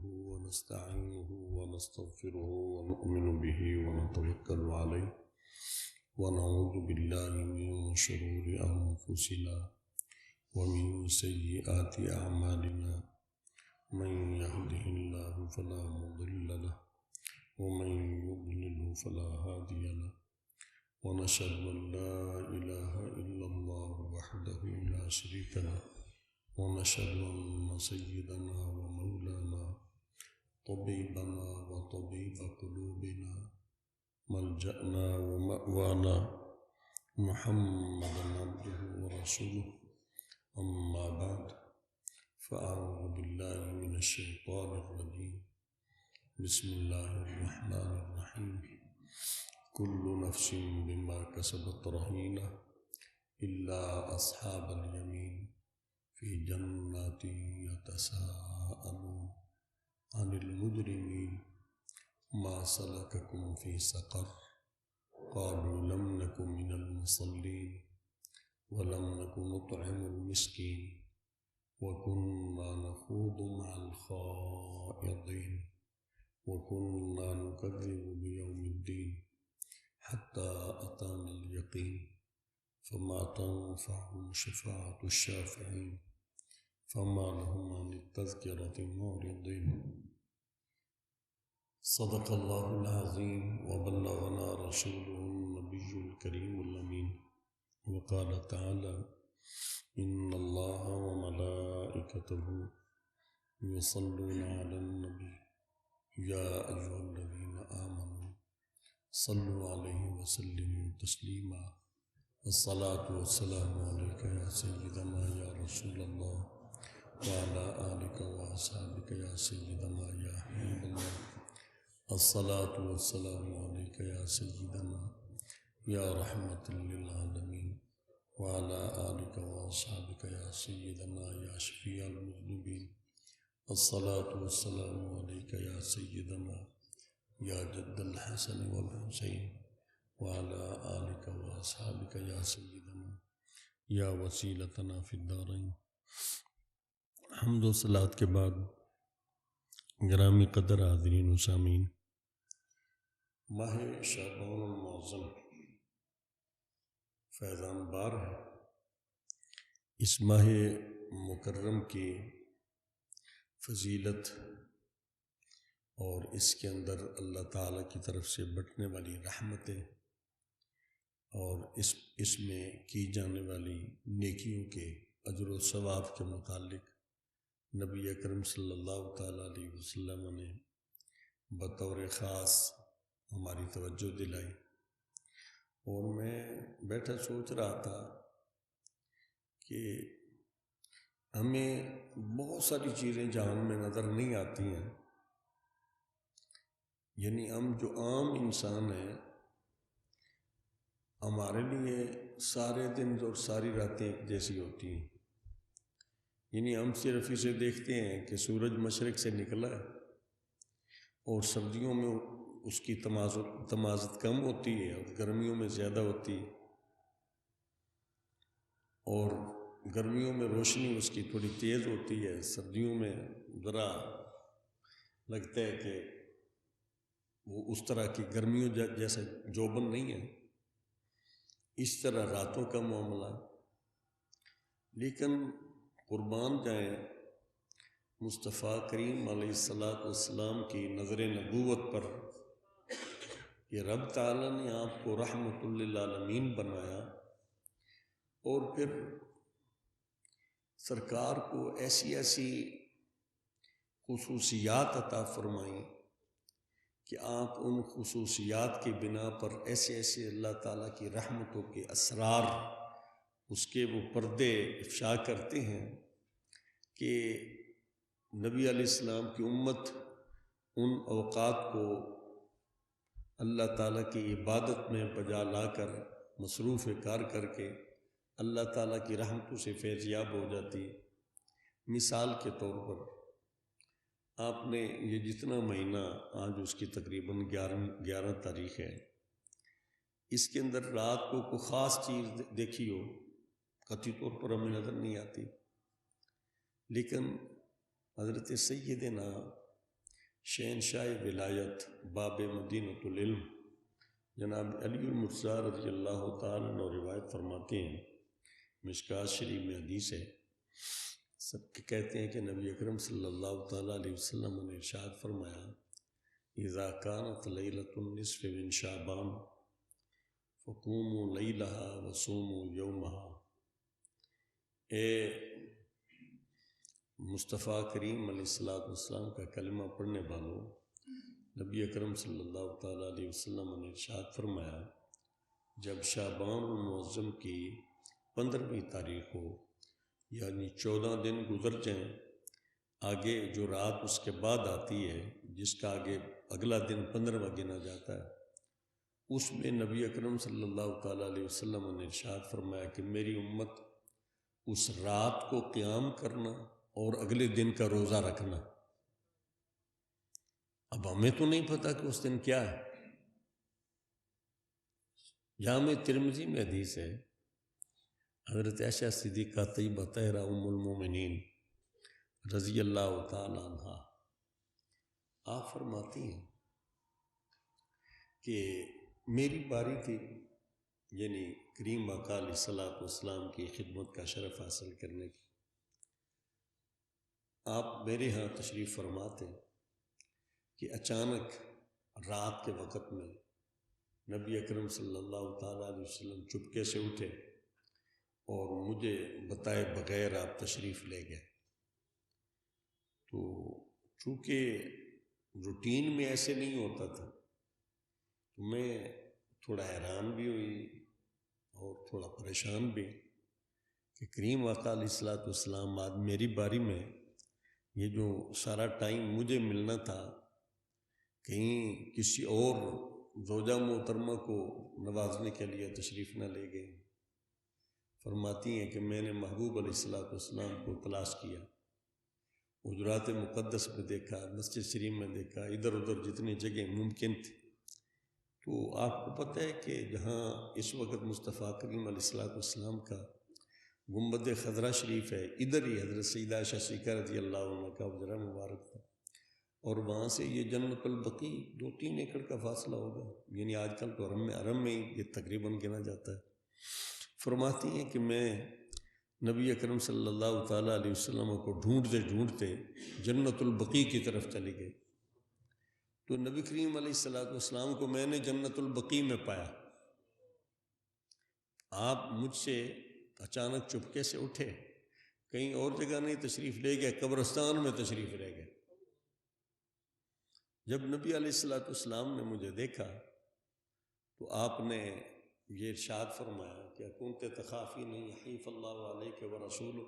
نحمده ونستعينه ونستغفره ونؤمن به ونتوكل عليه ونعوذ بالله من شرور أنفسنا ومن سيئات أعمالنا من يهده الله فلا مضل له ومن يضلل فلا هادي له ونشهد أن لا إله إلا الله وحده لا شريك له ونشهد أن سيدنا ومولانا طبيبنا وطبيب قلوبنا ملجأنا ومأوانا محمدا عبده ورسوله أما بعد فأعوذ بالله من الشيطان الرجيم بسم الله الرحمن الرحيم كل نفس بما كسبت رهينة إلا أصحاب اليمين في جنات يتساءلون عن المجرمين ما سلككم في سقر قالوا لم نكن من المصلين ولم نكن نطعم المسكين وكنا نخوض مع الخائضين وكنا نكذب بيوم الدين حتى أتانا اليقين فما تنفعهم شفاعة الشافعين فما لهم عن التذكرة معرضين صدق الله العظيم وبلغنا رسوله النبي الكريم الأمين وقال تعالى إن الله وملائكته يصلون على النبي يا أيها الذين آمنوا صلوا عليه وسلموا تسليما الصلاة والسلام عليك يا سيدنا يا رسول الله وعلى آلك وأصحابك يا سيدنا يا حبيب الله الصلاة والسلام عليك يا سيدنا يا رحمة للعالمين وعلى آلك وأصحابك يا سيدنا يا شفيع المذنبين الصلاة والسلام عليك يا سيدنا يا جد الحسن والحسين وعلى آلك وأصحابك يا سيدنا يا وسيلتنا في الدارين. حمد و صلاۃ کے بعد گرامی قدر حاضرین و سامعین، ماہ شعبان المعظم فیضان بار ہے۔ اس ماہ مکرم کی فضیلت اور اس کے اندر اللہ تعالیٰ کی طرف سے بٹنے والی رحمتیں اور اس میں کی جانے والی نیکیوں کے اجر و ثواب کے متعلق نبی اکرم صلی اللہ تعالیٰ علیہ وسلم نے بطور خاص ہماری توجہ دلائی، اور میں بیٹھا سوچ رہا تھا کہ ہمیں بہت ساری چیزیں جہان میں نظر نہیں آتی ہیں، یعنی ہم جو عام انسان ہیں ہمارے لیے سارے دن اور ساری راتیں ایک جیسی ہوتی ہیں، یعنی ہم صرف اسے دیکھتے ہیں کہ سورج مشرق سے نکلا ہے، اور سردیوں میں اس کی تمازت کم ہوتی ہے اور گرمیوں میں زیادہ ہوتی ہے، اور گرمیوں میں روشنی اس کی تھوڑی تیز ہوتی ہے، سردیوں میں ذرا لگتا ہے کہ وہ اس طرح کی گرمیوں جیسا جوبن نہیں ہے، اس طرح راتوں کا معاملہ۔ لیکن قربان جائیں مصطفیٰ کریم علیہ السلام کی نظر نبوت پر کہ رب تعالیٰ نے آپ کو رحمت للعالمین بنایا، اور پھر سرکار کو ایسی خصوصیات عطا فرمائیں کہ آپ ان خصوصیات کی بنا پر ایسے اللہ تعالیٰ کی رحمتوں کے اسرار، اس کے وہ پردے افشا کرتے ہیں کہ نبی علیہ السلام کی امت ان اوقات کو اللہ تعالیٰ کی عبادت میں بجا لا کر مصروف کار کر کے اللہ تعالیٰ کی رحمتوں سے فیض یاب ہو جاتی۔ مثال کے طور پر آپ نے یہ جتنا مہینہ آج اس کی تقریباً 11 تاریخ ہے، اس کے اندر رات کو کوئی خاص چیز دیکھی ہو، قطعی طور پر ہمیں نظر نہیں آتی، لیکن حضرت سیدنا شہنشاہ ولایت باب مدینۃ العلم جناب علی المرتضیٰ رضی اللہ تعالیٰ عنہ روایت فرماتے ہیں، مشکوٰۃ شریف میں حدیث ہے، سب کے کہتے ہیں کہ نبی اکرم صلی اللہ تعالیٰ علیہ وسلم نے ارشاد فرمایا، اذا كانت لیلۃ النصف من شعبان فقوموا لیلها وصوموا یومها۔ اے مصطفیٰ کریم علیہ السلام کا کلمہ پڑھنے والوں، نبی اکرم صلی اللہ تعالیٰ علیہ وسلم نے ارشاد فرمایا، جب شعبان المعظم کی 15ویں تاریخ ہو، یعنی 14 دن گزر جائیں، آگے جو رات اس کے بعد آتی ہے جس کا آگے اگلا دن 15واں گنا جاتا ہے، اس میں نبی اکرم صلی اللہ تعالیٰ علیہ وسلم نے ارشاد فرمایا کہ میری امت اس رات کو قیام کرنا اور اگلے دن کا روزہ رکھنا۔ اب ہمیں تو نہیں پتہ کہ اس دن کیا ہے۔ جامع ترمذی میں حدیث ہے، حضرت عائشہ صدیقہ طیبہ طاہرہ ام المومنین رضی اللہ تعالیٰ عنہ آپ فرماتی ہیں کہ میری باری تھی، یعنی کریم آقا علیہ الصلوۃ والسلام کی خدمت کا شرف حاصل کرنے کی۔ آپ میرے ہاں تشریف فرماتے کہ اچانک رات کے وقت میں نبی اکرم صلی اللہ تعالیٰ علیہ وسلم چپکے سے اٹھے اور مجھے بتائے بغیر آپ تشریف لے گئے۔ تو چونکہ روٹین میں ایسے نہیں ہوتا تھا تو میں تھوڑا حیران بھی ہوئی اور تھوڑا پریشان بھی کہ کریم آقا علیہ الصلوۃ والسلام آج میری باری میں یہ جو سارا ٹائم مجھے ملنا تھا کہیں کسی اور زوجہ محترمہ کو نوازنے کے لیے تشریف نہ لے گئے۔ فرماتی ہیں کہ میں نے محبوب علیہ الصلوۃ والسلام کو تلاش کیا، حجرات مقدس میں دیکھا، مسجد شریف میں دیکھا، ادھر ادھر جتنی جگہ ممکن تھی۔ تو آپ کو پتہ ہے کہ جہاں اس وقت مصطفیٰ کریم علیہ الصلوۃ والسلام کا گنبد خضرا شریف ہے، ادھر ہی حضرت سیدہ عائشہ صدیقہ رضی اللہ عنہ کا حجرہ مبارک تھا، اور وہاں سے یہ جنت البقیع 2-3 ایکڑ کا فاصلہ ہوگا، یعنی آج کل تو حرم میں ہی یہ تقریباً گنا جاتا ہے۔ فرماتی ہیں کہ میں نبی اکرم صلی اللہ تعالیٰ علیہ وسلم کو ڈھونڈتے ڈھونڈتے جنت البقیع کی طرف چلے گئے، تو نبی کریم علیہ الصلوۃ والسلام کو میں نے جنت البقیع میں پایا۔ آپ مجھ سے اچانک چپکے سے اٹھے، کہیں اور جگہ نہیں تشریف لے گئے، قبرستان میں تشریف لے گئے۔ جب نبی علیہ الصلوۃ والسلام نے مجھے دیکھا تو آپ نے یہ ارشاد فرمایا کہ کنت تخافین یحیف اللہ علیک ورسولہ،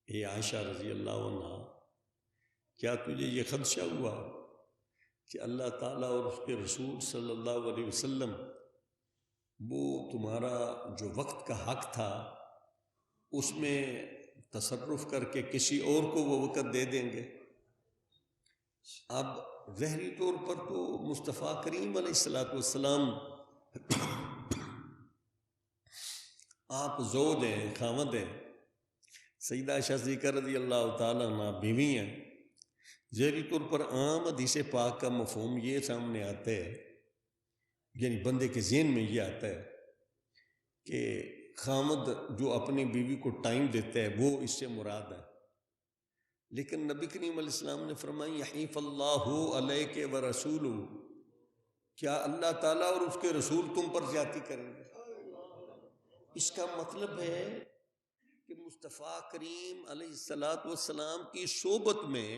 اے عائشہ رضی اللہ عنہ، کیا تجھے یہ خدشہ ہوا کہ اللہ تعالیٰ اور اس کے رسول صلی اللہ علیہ وسلم وہ تمہارا جو وقت کا حق تھا اس میں تصرف کر کے کسی اور کو وہ وقت دے دیں گے؟ اب ظاہری طور پر تو مصطفیٰ کریم علیہ الصلوۃ والسلام آپ زوج ہیں، خاوند ہیں، سیدہ عائشہ صدیقہ رضی اللہ تعالیٰ عنہ بیوی ہیں۔ ظاہری طور پر عام حدیث پاک کا مفہوم یہ سامنے آتا ہے، یعنی بندے کے ذہن میں یہ آتا ہے کہ خاوند جو اپنی بیوی کو ٹائم دیتا ہے وہ اس سے مراد ہے، لیکن نبی کریم علیہ السلام نے فرمایا یحیف اللہ علیک ورسولہ، کیا اللہ تعالیٰ اور اس کے رسول تم پر زیادتی کریں گے؟ اس کا مطلب ہے کہ مصطفیٰ کریم علیہ الصلوۃ والسلام کی صحبت میں،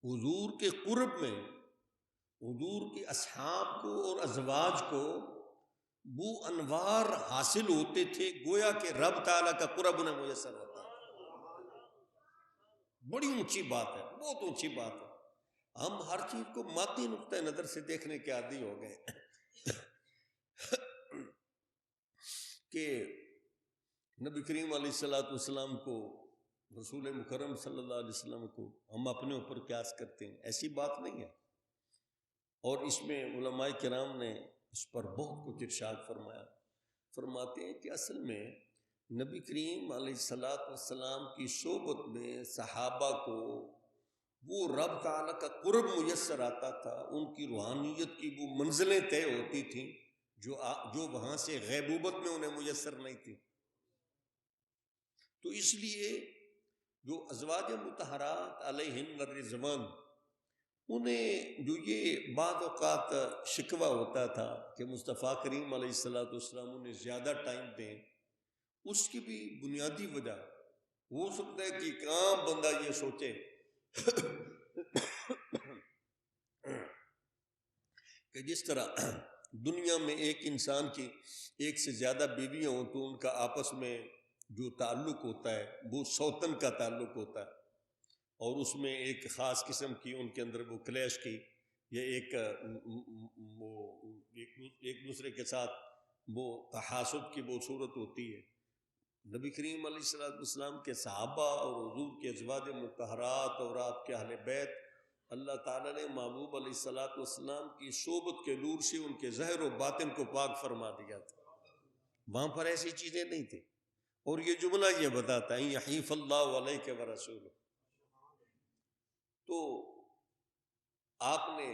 حضور کے قرب میں، حضور کے اصحاب کو اور ازواج کو وہ انوار حاصل ہوتے تھے گویا کہ رب تعالیٰ کا قرب انہیں میسر ہوتا ہے۔ بڑی اونچی بات ہے، بہت اونچی بات ہے۔ ہم ہر چیز کو مادی نقطۂ نظر سے دیکھنے کے عادی ہو گئے کہ نبی کریم علیہ الصلوۃ والسلام کو، رسول مکرم صلی اللہ علیہ وسلم کو ہم اپنے اوپر قیاس کرتے ہیں، ایسی بات نہیں ہے۔ اور اس میں علماء کرام نے اس پر بہت کچھ ارشاد فرمایا۔ فرماتے ہیں کہ اصل میں نبی کریم علیہ الصلوۃ والسلام کی صحبت میں صحابہ کو وہ رب تعالیٰ کا قرب میسر آتا تھا، ان کی روحانیت کی وہ منزلیں طے ہوتی تھیں جو وہاں سے غیبوبت میں انہیں میسر نہیں تھی۔ تو اس لیے جو ازواج مطہرات علیہن الرضوان، انہیں جو یہ بعض اوقات شکوہ ہوتا تھا کہ مصطفیٰ کریم علیہ السلام انہیں زیادہ ٹائم دیں، اس کی بھی بنیادی وجہ ہو سکتا ہے کہ ایک عام بندہ یہ سوچے کہ جس طرح دنیا میں ایک انسان کی ایک سے زیادہ بیویاں ہوں تو ان کا آپس میں جو تعلق ہوتا ہے وہ سوتن کا تعلق ہوتا ہے، اور اس میں ایک خاص قسم کی ان کے اندر وہ کلیش کی یا ایک دوسرے کے ساتھ وہ تحاسب کی وہ صورت ہوتی ہے۔ نبی کریم علیہ السلام کے صحابہ اور حضور کے ازواج مطہرات اور آپ کے اہل بیت، اللہ تعالیٰ نے محبوب علیہ السلام کی صحبت کے نور سے ان کے ظاہر و باطن کو پاک فرما دیا تھا، وہاں پر ایسی چیزیں نہیں تھیں۔ اور یہ جملہ یہ بتاتا ہے یحیف اللہ علیک ورسولہ۔ تو آپ نے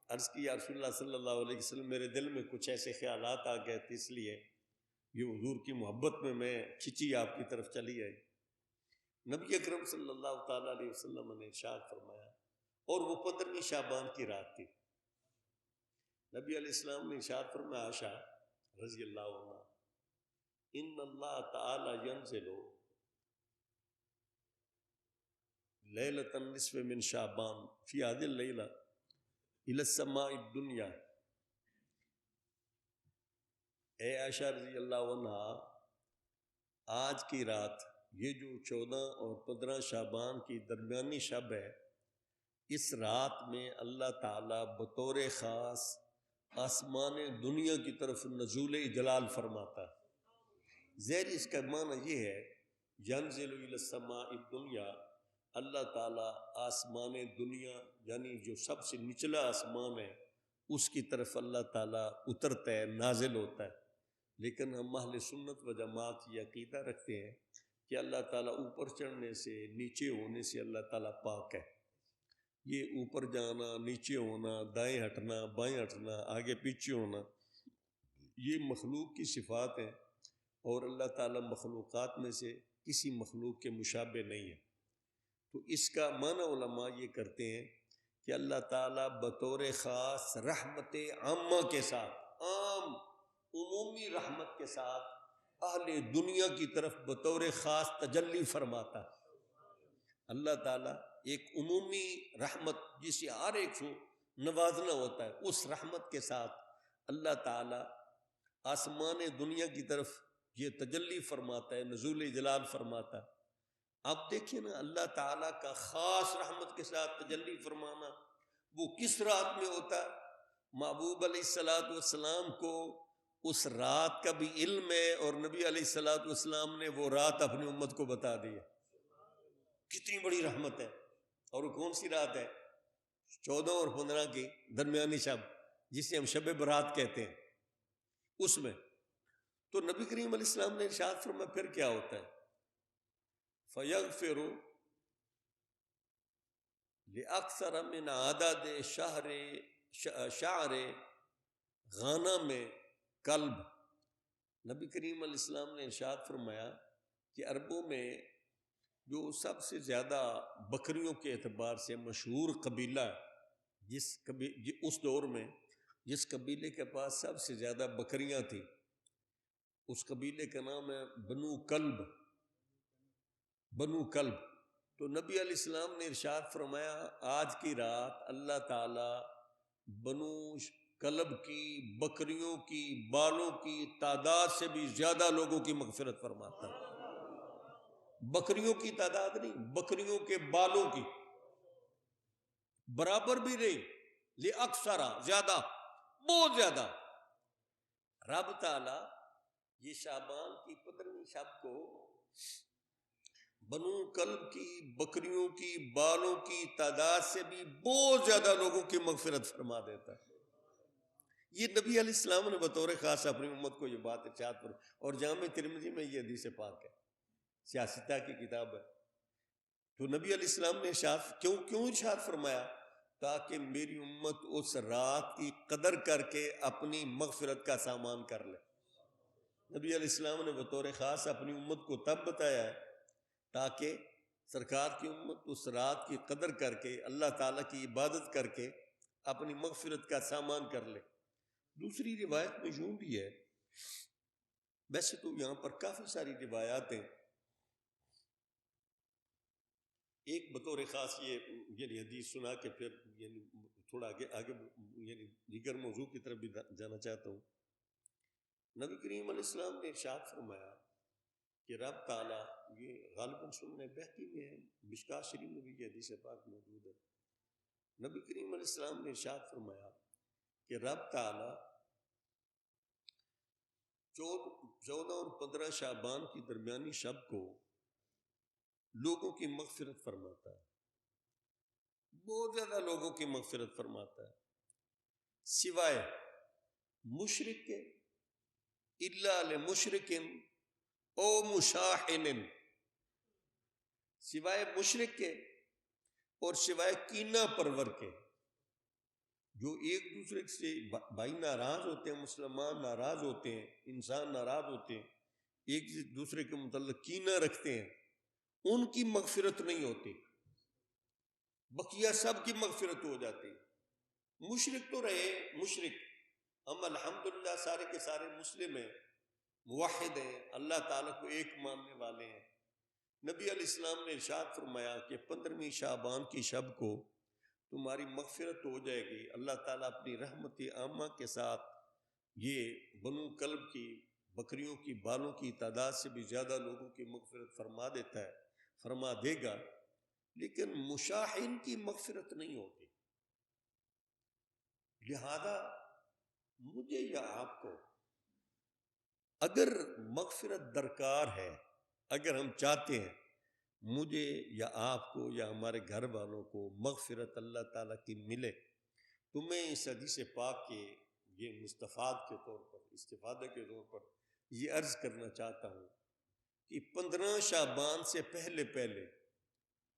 عرض کیا رسول اللہ صلی اللہ علیہ وسلم میرے دل میں کچھ ایسے خیالات آ گئے تھے، اس لیے یہ حضور کی محبت میں کھچی آپ کی طرف چلی آئی۔ نبی اکرم صلی اللہ تعالیٰ علیہ وسلم نے ارشاد فرمایا، اور وہ 15ویں شعبان کی رات تھی، نبی علیہ السلام نے ارشاد فرمایا عائشہ رضی اللہ عنہ، ان اللہ تعالی ینزل لیلۃ النصف من شعبان فی هذه اللیلہ الی السماء الدنیا۔ اے عائشہ رضی اللہ عنہ، آج کی رات، یہ جو 14 اور 15 شعبان کی درمیانی شب ہے، اس رات میں اللہ تعالیٰ بطور خاص آسمان دنیا کی طرف نزول جلال فرماتا ہے۔ زیر اس کا معنی یہ ہے ینزل الی السماء الدنیا، اللہ تعالیٰ آسمان دنیا یعنی جو سب سے نچلا آسمان ہے اس کی طرف اللہ تعالیٰ اترتا ہے، نازل ہوتا ہے۔ لیکن ہم اہل سنت و جماعت یہ عقیدہ رکھتے ہیں کہ اللہ تعالیٰ اوپر چڑھنے سے، نیچے ہونے سے اللہ تعالیٰ پاک ہے۔ یہ اوپر جانا، نیچے ہونا، دائیں ہٹنا، بائیں ہٹنا، آگے پیچھے ہونا، یہ مخلوق کی صفات ہیں، اور اللہ تعالیٰ مخلوقات میں سے کسی مخلوق کے مشابہ نہیں ہے۔ تو اس کا معنی علماء یہ کرتے ہیں کہ اللہ تعالیٰ بطور خاص رحمت عامہ کے ساتھ، عام عمومی رحمت کے ساتھ اہل دنیا کی طرف بطور خاص تجلی فرماتا ہے۔ اللہ تعالیٰ ایک عمومی رحمت جسے ہر ایک کو نوازنا ہوتا ہے، اس رحمت کے ساتھ اللہ تعالیٰ آسمان دنیا کی طرف یہ تجلی فرماتا ہے، نزول جلال فرماتا ہے۔ آپ دیکھیں نا، اللہ تعالیٰ کا خاص رحمت کے ساتھ تجلی فرمانا وہ کس رات میں ہوتا ہے؟ محبوب علیہ السلام کو اس رات کا بھی علم ہے، اور نبی علیہ السلام نے وہ رات اپنی امت کو بتا دی ہے۔ کتنی بڑی رحمت ہے۔ اور وہ کون سی رات ہے؟ 14 اور 15 کی درمیانی شب، جسے ہم شب برات کہتے ہیں، اس میں تو نبی کریم علیہ السلام نے ارشاد فرمایا پھر کیا ہوتا ہے؟ فَيَغْفِرُ لِأَكْثَرَ مِنْ عَدَدِ شَعْرِ غَنَمِ کلب۔ نبی کریم علیہ السلام نے ارشاد فرمایا کہ عربوں میں جو سب سے زیادہ بکریوں کے اعتبار سے مشہور قبیلہ ہے، اس دور میں جس قبیلے کے پاس سب سے زیادہ بکریاں تھیں، اس قبیلے کا نام ہے بنو کلب۔ بنو کلب۔ تو نبی علیہ السلام نے ارشاد فرمایا آج کی رات اللہ تعالیٰ بنو کلب کی بکریوں کی بالوں کی تعداد سے بھی زیادہ لوگوں کی مغفرت فرماتا ہے۔ بکریوں کی تعداد نہیں، بکریوں کے بالوں کی، برابر بھی نہیں، لِأَكْثَرَ زیادہ، بہت زیادہ۔ رب تعالیٰ یہ شعبان کی 15ویں شب کو بنو کلب کی بکریوں کی بالوں کی تعداد سے بھی بہت زیادہ لوگوں کی مغفرت فرما دیتا ہے۔ یہ نبی علیہ السلام نے بطور خاص اپنی امت کو یہ بات ارشاد پر، اور جامع ترمذی میں یہ حدیث پاک ہے، سیاستہ کی کتاب ہے۔ تو نبی علیہ السلام نے کیوں ارشاد فرمایا؟ تاکہ میری امت اس رات کی قدر کر کے اپنی مغفرت کا سامان کر لے۔ نبی علیہ السلام نے بطور خاص اپنی امت کو تب بتایا ہے تاکہ سرکار کی امت اس رات کی قدر کر کے اللہ تعالیٰ کی عبادت کر کے اپنی مغفرت کا سامان کر لے۔ دوسری روایت میں یوں بھی ہے، ویسے تو یہاں پر کافی ساری روایات ہیں، ایک بطور خاص یہ حدیث سنا کے پھر تھوڑا آگے دیگر موضوع کی طرف بھی جانا چاہتا ہوں۔ نبی کریم علیہ السلام نے ارشاد فرمایا کہ رب تعالیٰ، یہ غالباً سنن بہقی میں ہے، مشکوٰۃ شریف میں بھی یہ حدیث پاک موجود ہے، نبی کریم علیہ السلام نے ارشاد فرمایا کہ رب تعالیٰ 14 اور 15 شعبان کی درمیانی شب کو لوگوں کی مغفرت فرماتا ہے، بہت زیادہ لوگوں کی مغفرت فرماتا ہے، سوائے مشرک کے، الا لمشرک او مشاحن، سوائے مشرک کے اور سوائے کینہ پرور کے، جو ایک دوسرے سے بھائی ناراض ہوتے ہیں، مسلمان ناراض ہوتے ہیں، انسان ناراض ہوتے ہیں، ایک دوسرے کے متعلق کینہ رکھتے ہیں، ان کی مغفرت نہیں ہوتی، بقیہ سب کی مغفرت ہو جاتی۔ مشرک تو رہے مشرک، ہم الحمدللہ سارے کے سارے مسلم ہیں، موحد ہیں، اللہ تعالیٰ کو ایک ماننے والے ہیں۔ نبی علیہ السلام نے ارشاد فرمایا کہ 15ویں شعبان کی شب کو تمہاری مغفرت ہو جائے گی، اللہ تعالیٰ اپنی رحمت عامہ کے ساتھ یہ بنو کلب کی بکریوں کی بالوں کی تعداد سے بھی زیادہ لوگوں کی مغفرت فرما دیتا ہے، فرما دے گا، لیکن مشاحن کی مغفرت نہیں ہوتی۔ لہذا مجھے یا آپ کو اگر مغفرت درکار ہے، اگر ہم چاہتے ہیں مجھے یا آپ کو یا ہمارے گھر والوں کو مغفرت اللہ تعالیٰ کی ملے، تو میں اس حدیث پاک کے یہ مستفاد کے طور پر، استفادہ کے طور پر یہ عرض کرنا چاہتا ہوں کہ 15 شعبان سے پہلے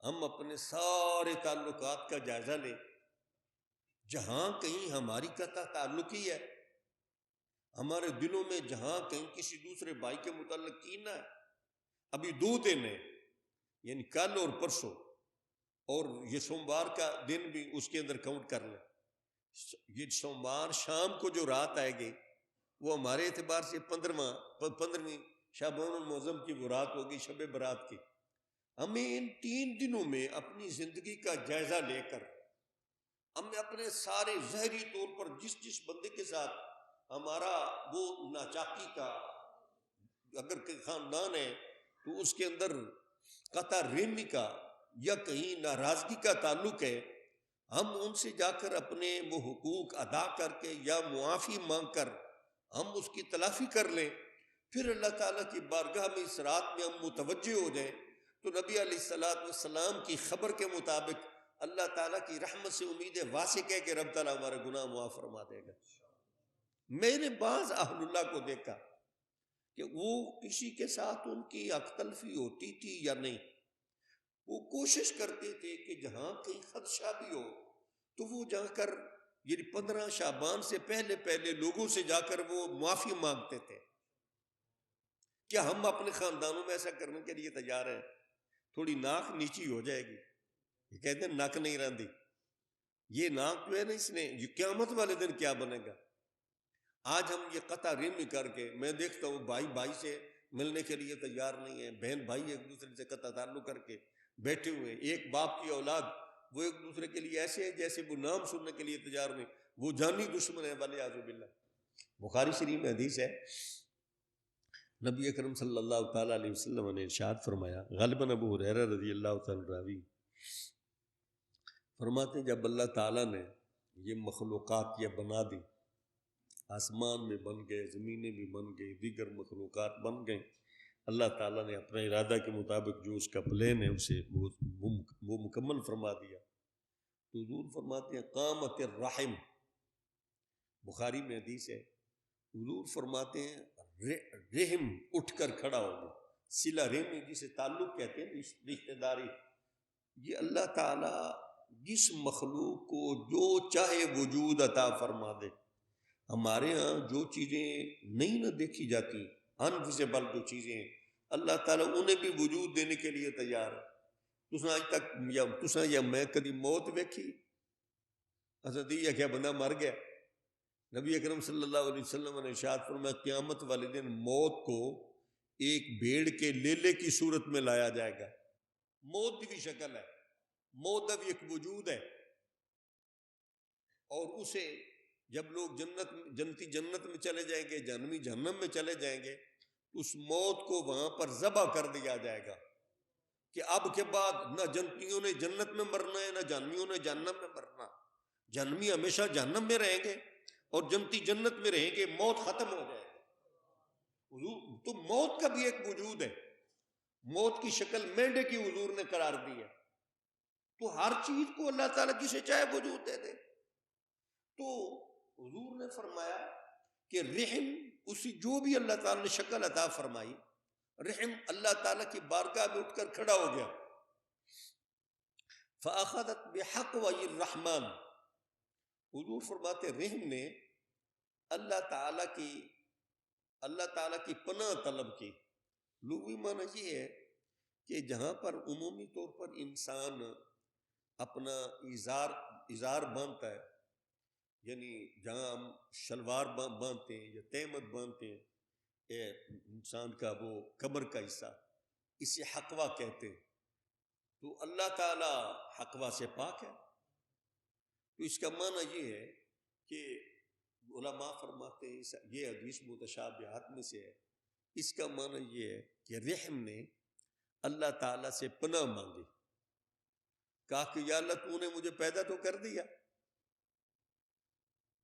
ہم اپنے سارے تعلقات کا جائزہ لیں، جہاں کہیں ہماری قطع تعلق ہی ہے، ہمارے دلوں میں جہاں کہیں کسی دوسرے بھائی کے متعلق کینہ ہے، ابھی 2 دن ہے، یعنی کل اور پرسوں، اور یہ سوموار کا دن بھی اس کے اندر کاؤنٹ کر لیں، یہ سوموار شام کو جو رات آئے گی وہ ہمارے اعتبار سے 15ویں شعبان المعظم کی وہ رات ہوگی، شب برات کی۔ ہمیں ان 3 دنوں میں اپنی زندگی کا جائزہ لے کر ہمیں اپنے سارے ظاہری طور پر جس بندے کے ساتھ ہمارا وہ ناچاکی کا اگر کہ خاندان ہے تو اس کے اندر قطع رحمی کا یا کہیں ناراضگی کا تعلق ہے، ہم ان سے جا کر اپنے وہ حقوق ادا کر کے یا معافی مانگ کر ہم اس کی تلافی کر لیں، پھر اللہ تعالیٰ کی بارگاہ میں اس رات میں ہم متوجہ ہو جائیں تو نبی علیہ السلام کی خبر کے مطابق اللہ تعالیٰ کی رحمت سے امید واسق ہے کہ رب تعالیٰ ہمارے گناہ معاف فرما دے گا۔ میں نے بعض اہل اللہ کو دیکھا کہ وہ کسی کے ساتھ ان کی حق تلفی ہوتی تھی یا نہیں، وہ کوشش کرتے تھے کہ جہاں کہیں خدشہ بھی ہو تو وہ جا کر یہ 15 شعبان سے پہلے لوگوں سے جا کر وہ معافی مانگتے تھے۔ کیا ہم اپنے خاندانوں میں ایسا کرنے کے لیے تیار ہیں؟ تھوڑی ناک نیچی ہو جائے گی، یہ کہتے ہیں ناک نہیں راندھی، یہ ناک جو ہے نا اس نے یہ قیامت والے دن کیا بنے گا۔ آج ہم یہ قطع رحمی کر کے، میں دیکھتا ہوں بھائی سے ملنے کے لیے تیار نہیں ہے، بہن بھائی ایک دوسرے سے قطع تعلق کر کے بیٹھے ہوئے ہیں، ایک باپ کی اولاد وہ ایک دوسرے کے لیے ایسے ہیں جیسے وہ نام سننے کے لیے تیار نہیں، وہ جانی دشمن ہے، والعیاذ باللہ۔ بخاری شریف میں حدیث ہے، نبی اکرم صلی اللہ تعالیٰ علیہ وسلم نے ارشاد فرمایا، غالباً ابو ہریرہ رضی اللہ تعالیٰ راوی فرماتے ہیں جب اللہ تعالیٰ نے یہ مخلوقات یہ بنا دی، آسمان میں بن گئے، زمینیں بھی بن گئی، دیگر مخلوقات بن گئیں، اللہ تعالیٰ نے اپنے ارادہ کے مطابق جو اس کا پلان ہے اسے وہ مکمل فرما دیا، تو حضور فرماتے ہیں قامت الرحم، بخاری میں حدیث ہے، حضور فرماتے ہیں رحم اٹھ کر کھڑا ہو گیا، صلہ رحمی جسے تعلق کہتے ہیں رشتہ داری، یہ اللہ تعالیٰ جس مخلوق کو جو چاہے وجود عطا فرما دے. ہمارے ہاں جو چیزیں نہیں نہ دیکھی جاتی، انویزیبل جو چیزیں ہیں، اللہ تعالیٰ انہیں بھی وجود دینے کے لیے تیار ہے. تساں اج تک تساں یا میں کدی موت ویکھی؟ اساں دی کہ بندہ مر گیا. نبی اکرم صلی اللہ علیہ وسلم نے ارشاد فرمایا قیامت والے دن موت کو ایک بھیڑ کے لیلے کی صورت میں لایا جائے گا. موت کی بھی شکل ہے، موت بھی ایک وجود ہے. اور اسے جب لوگ جنتی جنت میں چلے جائیں گے، جہنمی جہنم میں چلے جائیں گے، اس موت کو وہاں پر ذبح کر دیا جائے گا کہ اب کے بعد نہ جنتیوں نے جنت میں مرنا ہے، نہ جہنمیوں نے جہنم میں مرنا. جہنمی ہمیشہ جہنم میں رہیں گے اور جنتی جنت میں رہیں گے. موت ختم ہو جائے گی. تو موت کا بھی ایک وجود ہے. موت کی شکل مینڈے کی حضور نے قرار دی ہے. تو ہر چیز کو اللہ تعالیٰ جسے چاہے وجود دے دے. تو حضور نے فرمایا کہ رحم اسی جو بھی اللہ تعالیٰ نے شکل عطا فرمائی، رحم اللہ تعالیٰ کی بارگاہ میں اٹھ کر کھڑا ہو گیا. فَأَخَذَتْ بِحَقْوَيِ الرَّحْمَنِ، حضور فرماتے رحم نے اللہ تعالیٰ کی پناہ طلب کی. لغوی معنی یہ ہے کہ جہاں پر عمومی طور پر انسان اپنا ازار باندھتا ہے، یعنی جہاں ہم شلوار باندھتے ہیں یا تہمت باندھتے ہیں، انسان کا وہ کمر کا حصہ، اسے حقوہ کہتے ہیں. تو اللہ تعالیٰ حقوہ سے پاک ہے. تو اس کا معنی یہ ہے کہ علماء فرماتے ہیں یہ حدیث متشابہات میں سے ہے. اس کا معنی یہ ہے کہ رحم نے اللہ تعالیٰ سے پناہ مانگی، کہا کہ یا اللہ تو نے مجھے پیدا تو کر دیا،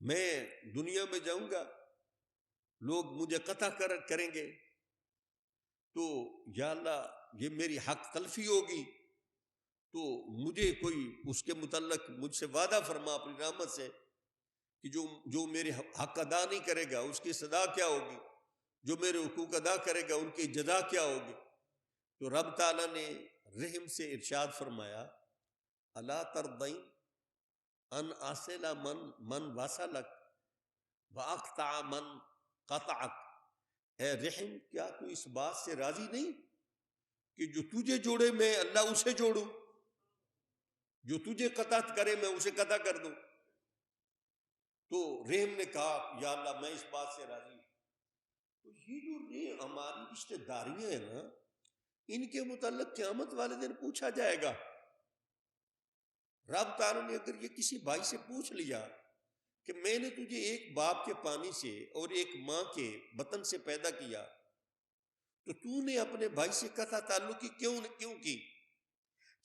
میں دنیا میں جاؤں گا، لوگ مجھے قطع کریں گے، تو یا اللہ یہ میری حق تلفی ہوگی، تو مجھے کوئی اس کے متعلق مجھ سے وعدہ فرما اپنی رحمت سے کہ جو میرے حق ادا نہیں کرے گا اس کی سزا کیا ہوگی، جو میرے حقوق ادا کرے گا ان کی جزا کیا ہوگی. تو رب تعالیٰ نے رحم سے ارشاد فرمایا الا ترضین ان اصل من وصلک واقطع من قطعک. اے رحم کیا تو اس بات سے راضی نہیں کہ جو تجھے جوڑے میں اللہ اسے جوڑوں، جو تجھے قطع کرے میں اسے قطع کر دوں. تو رحم نے کہا یا اللہ میں اس بات سے راضی ہوں. تو یہ جو ہماری رشتہ داریاں ہیں نا، ان کے متعلق قیامت والے دن پوچھا جائے گا. رب تعالیٰ نے اگر یہ کسی بھائی سے پوچھ لیا کہ میں نے تجھے ایک باپ کے پانی سے اور ایک ماں کے بطن سے پیدا کیا، تو تو نے اپنے بھائی سے قطع تعلقی کیوں کی؟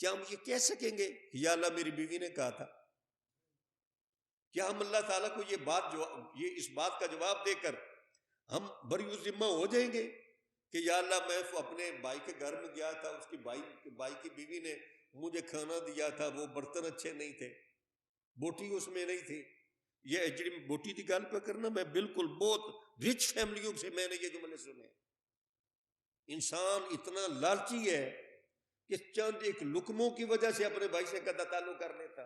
کیا ہم یہ کہہ سکیں گے کہ یا اللہ میری بیوی نے کہا تھا؟ کیا ہم اللہ تعالیٰ کو یہ اس بات کا جواب دے کر ہم بری ذمہ ہو جائیں گے کہ یا اللہ میں اپنے بھائی کے گھر میں گیا تھا، اس کی بھائی کی بیوی نے مجھے کھانا دیا تھا، وہ برتن اچھے نہیں تھے، بوٹی اس میں نہیں تھی. یہ جڑی بوٹی کی گل پہ کرنا، میں بالکل بہت رچ فیملیوں سے میں نے یہ جملے سنے. انسان اتنا لالچی ہے کہ چند ایک لقموں کی وجہ سے اپنے بھائی سے قطع تعلق کر لیتا.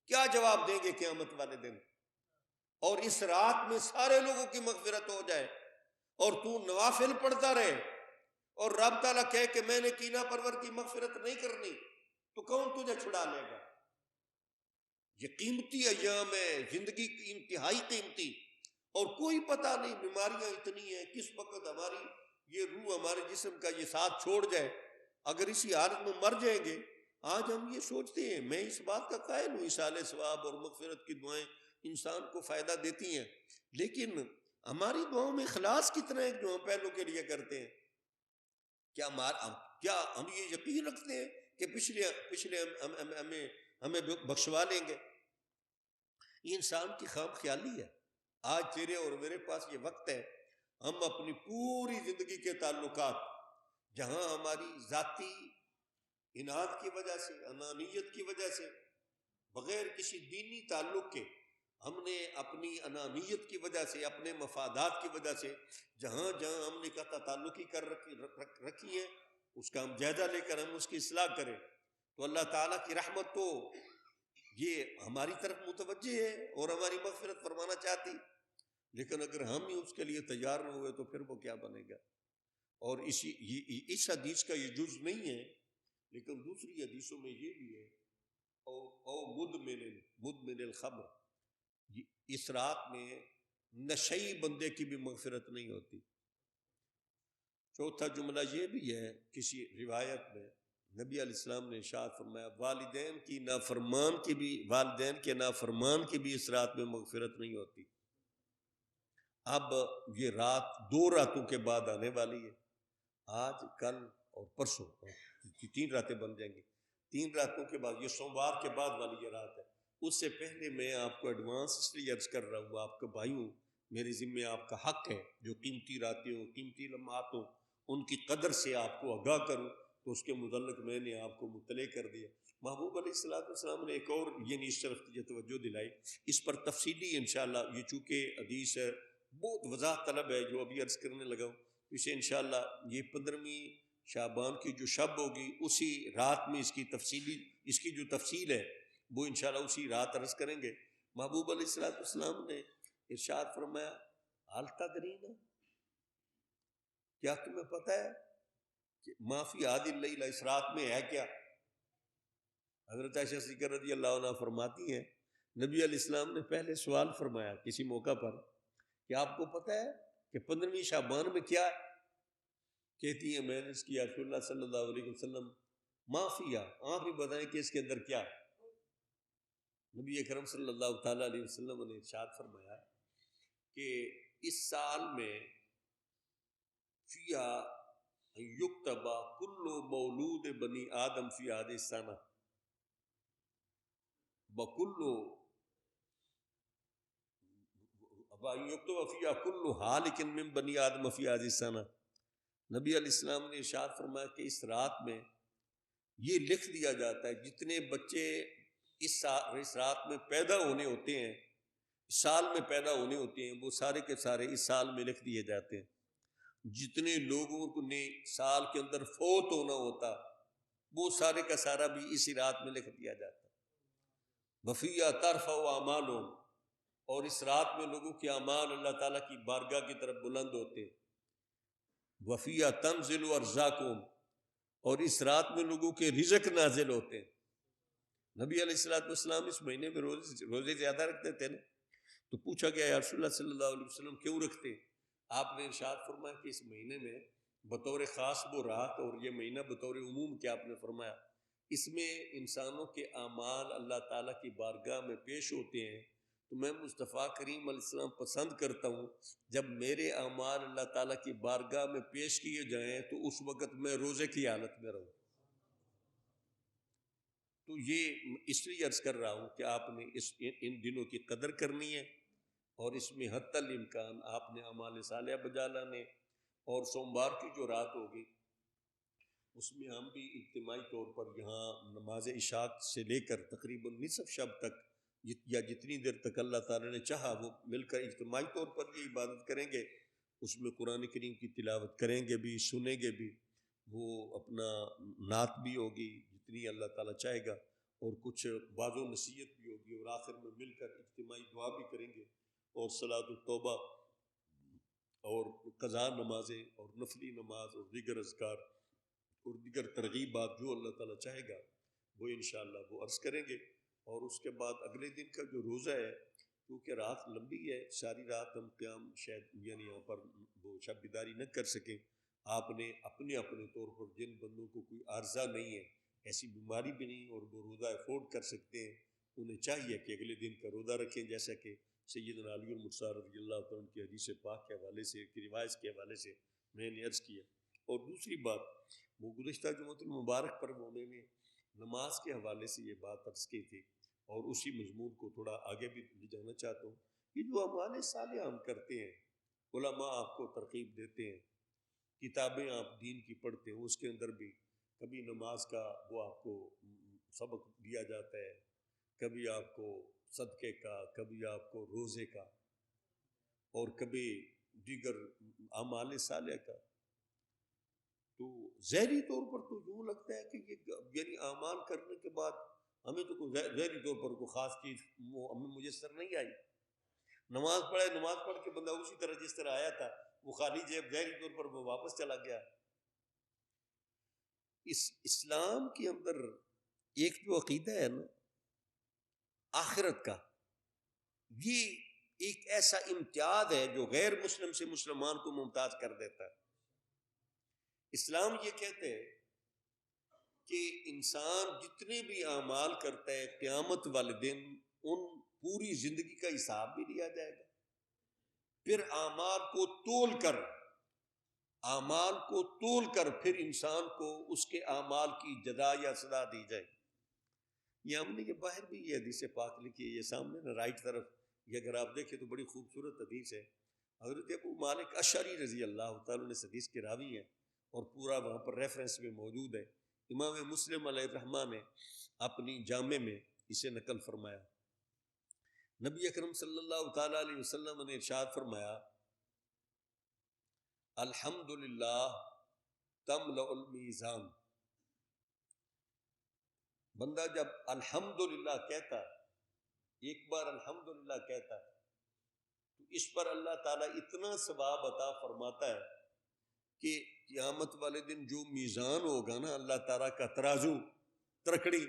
کیا جواب دیں گے قیامت والے دن؟ اور اس رات میں سارے لوگوں کی مغفرت ہو جائے اور تو نوافل پڑھتا رہے اور رب تعالیٰ کہے کہ میں نے کینہ پرور کی مغفرت نہیں کرنی، تو کون تجھے چھڑا لے گا؟ یہ قیمتی ایام ہے، زندگی کی انتہائی قیمتی، اور کوئی پتہ نہیں بیماریاں اتنی ہیں کس وقت ہماری یہ روح ہمارے جسم کا یہ ساتھ چھوڑ جائے. اگر اسی حالت میں مر جائیں گے، آج ہم یہ سوچتے ہیں، میں اس بات کا قائل ہوں اصالہ ثواب اور مغفرت کی دعائیں انسان کو فائدہ دیتی ہیں، لیکن ہماری دعاؤں میں اخلاص کتنا ہے جو ہم پہلوں کے لیے کرتے ہیں؟ کیا ہم یہ یقین رکھتے ہیں کہ پچھلے ہمیں بخشوا لیں گے؟ یہ انسان کی خام خیالی ہے. آج تیرے اور میرے پاس یہ وقت ہے، ہم اپنی پوری زندگی کے تعلقات، جہاں ہماری ذاتی اناد کی وجہ سے، انانیت کی وجہ سے، بغیر کسی دینی تعلق کے، ہم نے اپنی انانیت کی وجہ سے، اپنے مفادات کی وجہ سے جہاں ہم نے قطع تعلقی کر رکھی ہے، اس کا ہم جائزہ لے کر ہم اس کی اصلاح کریں. تو اللہ تعالیٰ کی رحمت تو یہ ہماری طرف متوجہ ہے اور ہماری مغفرت فرمانا چاہتی، لیکن اگر ہم ہی اس کے لیے تیار نہ ہوئے تو پھر وہ کیا بنے گا؟ اور اس حدیث کا یہ جز نہیں ہے، لیکن دوسری حدیثوں میں یہ بھی ہے، او مدمن الخمر، اس رات میں نشئی بندے کی بھی مغفرت نہیں ہوتی۔ چوتھا جملہ یہ بھی ہے، کسی روایت میں نبی علیہ السلام نے ارشاد فرمایا والدین کے نافرمان کی بھی اس رات میں مغفرت نہیں ہوتی۔ اب یہ رات 2 راتوں کے بعد آنے والی ہے، آج، کل اور پرسوں، 3 راتیں بن جائیں گی۔ 3 راتوں کے بعد، یہ سوموار کے بعد والی یہ رات ہے۔ اس سے پہلے میں آپ کو ایڈوانس اس لیے عرض کر رہا ہوں، آپ کے بھائیوں، میرے ذمہ آپ کا حق ہے، جو قیمتی راتیں ہوں، قیمتی لمحات ہوں، ان کی قدر سے آپ کو آگاہ کروں، تو اس کے متعلق میں نے آپ کو مطلع کر دیا۔ محبوب علیہ السلام نے ایک اور یعنی اس طرف کی توجہ دلائی، اس پر تفصیلی انشاءاللہ، یہ چونکہ حدیث ہے بہت وضاحت طلب ہے جو ابھی عرض کرنے لگا ہوں، اسے انشاءاللہ یہ 15ویں شعبان کی جو شب ہوگی اسی رات میں اس کی جو تفصیل ہے وہ انشاءاللہ اسی رات عرض کریں گے۔ محبوب علیہ السلام نے ارشاد فرمایا حال تدرین، کیا تمہیں پتہ ہے کہ ما فی هذه اللیلہ، اس رات میں ہے کیا؟ حضرت عائشہ صدیقہ رضی اللہ عنہ فرماتی ہیں نبی علیہ السلام نے پہلے سوال فرمایا کسی موقع پر کہ آپ کو پتہ ہے کہ 15ویں شعبان میں کیا ہے؟ کہتی ہیں میں نے اس کی رسول اللہ صلی اللہ علیہ وسلم ما فیہا، آپ بھی بتائیں کہ اس کے اندر کیا ہے؟ نبی اکرم صلی اللہ تعالیٰ علیہ وسلم نے ارشاد فرمایا کہ اس سال میں فیہا یکتبا کل مولود بنی آدم فی هذه السنہ بکلو یکتبا فیہا کل حالک من بنی آدم فی هذه السنہ۔ نبی علیہ السلام نے ارشاد فرمایا کہ اس رات میں یہ لکھ دیا جاتا ہے جتنے بچے اس رات میں پیدا ہونے ہوتے ہیں، اس سال میں پیدا ہونے ہوتے ہیں، وہ سارے کے سارے اس سال میں لکھ دیے جاتے ہیں۔ جتنے لوگوں کو نے سال کے اندر فوت ہونا ہوتا وہ سارے کا سارا بھی اسی رات میں لکھ دیا جاتا ہے۔ وفیہ ترفع اعمالہم، اور اس رات میں لوگوں کے اعمال اللہ تعالیٰ کی بارگاہ کی طرف بلند ہوتے ہیں۔ وفیہ تنزل ارزاقہم، اور اس رات میں لوگوں کے رزق نازل ہوتے ہیں۔ نبی علیہ السلام اس مہینے میں روزے زیادہ رکھتے تھے نا، تو پوچھا گیا یا رسول اللہ صلی اللہ علیہ وسلم کیوں رکھتے ہیں؟ آپ نے ارشاد فرمایا کہ اس مہینے میں بطور خاص وہ رات اور یہ مہینہ بطور عموم کیا آپ نے فرمایا، اس میں انسانوں کے اعمال اللہ تعالیٰ کی بارگاہ میں پیش ہوتے ہیں، تو میں مصطفیٰ کریم علیہ السلام پسند کرتا ہوں جب میرے اعمال اللہ تعالیٰ کی بارگاہ میں پیش کیے جائیں تو اس وقت میں روزے کی حالت میں رہوں۔ تو یہ اس لیے عرض کر رہا ہوں کہ آپ نے ان دنوں کی قدر کرنی ہے، اور اس میں حتی الامکان آپ نے اعمال صالحہ بجا لانے، اور سوموار کی جو رات ہوگی اس میں ہم بھی اجتماعی طور پر یہاں نماز عشاء سے لے کر تقریباً نصف شب تک یا جتنی دیر تک اللہ تعالیٰ نے چاہا وہ مل کر اجتماعی طور پر یہ عبادت کریں گے، اس میں قرآن کریم کی تلاوت کریں گے بھی، سنیں گے بھی، وہ اپنا نعت بھی ہوگی جتنی اللہ تعالیٰ چاہے گا، اور کچھ بعض و نصیحت بھی ہوگی، اور آخر میں مل کر اجتماعی دعا بھی کریں گے، اور صلاۃ التوبہ اور قضا نمازیں اور نفلی نماز اور دیگر اذکار اور دیگر ترغیبات جو اللہ تعالیٰ چاہے گا وہ انشاءاللہ وہ عرض کریں گے۔ اور اس کے بعد اگلے دن کا جو روزہ ہے، کیونکہ رات لمبی ہے، ساری رات ہم قیام شاید یعنی یہاں پر وہ شب بیداری نہ کر سکیں، آپ نے اپنے اپنے طور پر جن بندوں کو کوئی عارضہ نہیں ہے، ایسی بیماری بھی نہیں اور وہ روزہ افورڈ کر سکتے ہیں، انہیں چاہیے کہ اگلے دن کا روزہ رکھیں، جیسا کہ سیدنا علی المرتضیٰ رضی اللہ تعالیٰ کی حدیث پاک کے حوالے سے، کی روایت کے حوالے سے میں نے عرض کیا۔ اور دوسری بات، وہ گزشتہ جمعۃ المبارک پر وہ میں نے نماز کے حوالے سے یہ بات عرض کی تھی، اور اسی مضمون کو تھوڑا آگے بھی لے جانا چاہتا ہوں کہ جو اعمال صالحہ ہم کرتے ہیں، علماء آپ کو ترغیب دیتے ہیں، کتابیں آپ دین کی پڑھتے ہیں، اس کے اندر بھی کبھی نماز کا وہ آپ کو سبق دیا جاتا ہے، کبھی آپ کو صدقے کا، کبھی آپ کو روزے کا، اور کبھی دیگر اعمال صالحہ کا۔ تو ظاہری طور پر تو یوں لگتا ہے کہ یہ یعنی اعمال کرنے کے بعد ہمیں تو کوئی ظاہری طور پر کوئی خاص چیز ہمیں میسر نہیں آئی. نماز پڑھے، نماز پڑھ کے بندہ اسی طرح جس طرح آیا تھا وہ خالی جیب ظاہری طور پر وہ واپس چلا گیا. اس اسلام کے اندر ایک جو عقیدہ ہے نا آخرت کا، یہ ایک ایسا امتیاز ہے جو غیر مسلم سے مسلمان کو ممتاز کر دیتا ہے. اسلام یہ کہتے ہیں کہ انسان جتنے بھی اعمال کرتا ہے قیامت والے دن ان پوری زندگی کا حساب بھی لیا جائے گا. پھر اعمال کو تول کر پھر انسان کو اس کے اعمال کی جزا یا سزا دی جائے گی. یہ ہم نے یہ باہر بھی یہ حدیث پاک لکھی ہے، یہ سامنے نا رائٹ طرف، یہ اگر آپ دیکھیں تو بڑی خوبصورت حدیث ہے. حضرت ابو مالک اشعری رضی اللہ تعالیٰ نے حدیث کے راوی ہیں اور پورا وہاں پر ریفرنس میں موجود ہے. امام مسلم علیہ الرحمٰ نے اپنی جامع میں اسے نقل فرمایا. نبی اکرم صلی اللہ تعالیٰ علیہ وسلم نے ارشاد فرمایا الحمدللہ تملأ المیزان. بندہ جب الحمدللہ کہتا، ایک بار الحمدللہ کہتا، تو اس پر اللہ تعالیٰ اتنا ثواب عطا فرماتا ہے کہ قیامت والے دن جو میزان ہوگا نا اللہ تعالیٰ کا ترازو، ترکڑی،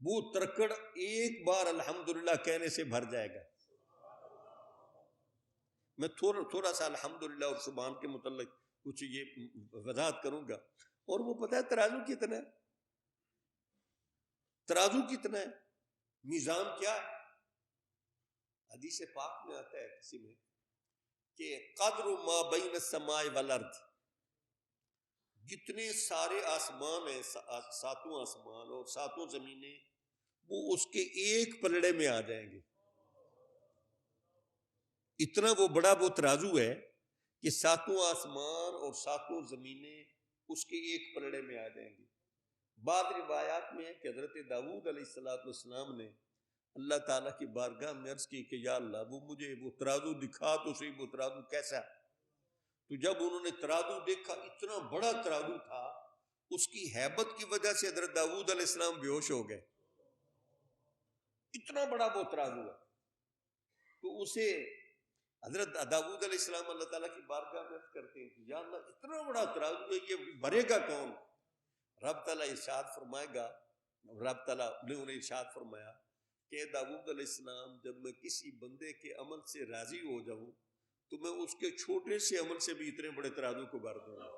وہ ترکڑ ایک بار الحمدللہ کہنے سے بھر جائے گا. میں تھوڑا سا الحمدللہ اور سبحان کے متعلق کچھ یہ وضاحت کروں گا. اور وہ پتہ ہے ترازو کتنا ہے؟ ترازو کتنا ہے؟ میزان کیا ہے؟ حدیث پاک میں آتا ہے کسی میں کہ قدر ما بین السماء والارض، جتنے سارے آسمان ہیں، ساتوں آسمان اور ساتوں زمینیں، وہ اس کے ایک پلڑے میں آ جائیں گے. اتنا وہ بڑا وہ ترازو ہے کہ ساتوں آسمان اور ساتوں زمینیں اس کے ایک پلڑے میں آ جائیں گی. بعض روایات میں ہے کہ حضرت داؤد علیہ السلام نے اللہ تعالیٰ کی بارگاہ میں عرض کی کہ یا اللہ وہ مجھے وہ ترازو دکھا تو صحیح، وہ ترازو کیسا ہے؟ تو جب انہوں نے ترازو دیکھا اتنا بڑا ترازو تھا، اس کی ہیبت کی وجہ سے حضرت داؤد علیہ السلام بے ہوش ہو گئے. اتنا بڑا وہ ترازو ہے. تو اسے حضرت داؤد علیہ السلام اللہ تعالیٰ کی بارگاہ میں عرض کرتے ہیں کہ یا اللہ اتنا بڑا ترازو ہے، یہ بھرے گا کون؟ رب تعالیٰ ارشاد فرمائے گا، رب تعالیٰ نے انہیں ارشاد فرمایا کہ داؤد علیہ السلام جب میں کسی بندے کے عمل سے راضی ہو جاؤں تو میں اس کے چھوٹے سے عمل سے بھی اتنے بڑے ترازو کو بھر دوں گا.